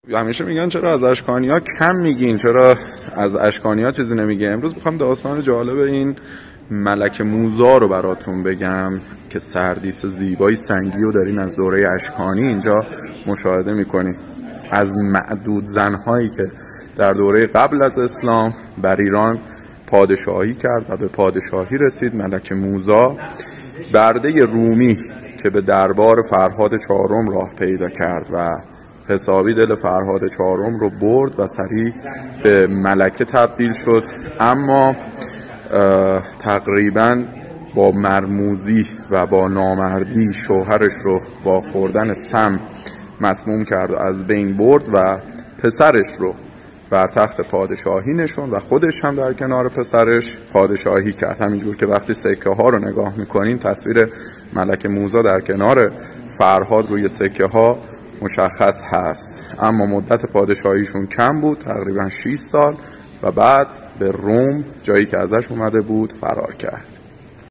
همیشه میگن چرا از اشکانی‌ها کم میگین، چرا از اشکانی‌ها چیزی نمیگه. امروز میخوام داستان جالب این ملک موذا رو براتون بگم که سردیس زیبایی سنگی رو دارین از دوره اشکانی اینجا مشاهده میکنین. از معدود زنهایی که در دوره قبل از اسلام بر ایران پادشاهی کرد و به پادشاهی رسید، ملک موذا برده رومی که به دربار فرهاد چهارم راه پیدا کرد و حسابی دل فرهاد چهارم رو برد و سریع به ملکه تبدیل شد، اما تقریبا با مرموزی و با نامردی شوهرش رو با خوردن سم مسموم کرد و از بین برد و پسرش رو بر تخت پادشاهی نشوند و خودش هم در کنار پسرش پادشاهی کرد. همینجور که وقتی سکه ها رو نگاه میکنین تصویر ملک موذا در کنار فرهاد روی سکه ها مشخص هست، اما مدت پادشاهیشون کم بود، تقریبا 6 سال، و بعد به روم، جایی که ازش اومده بود، فرار کرد.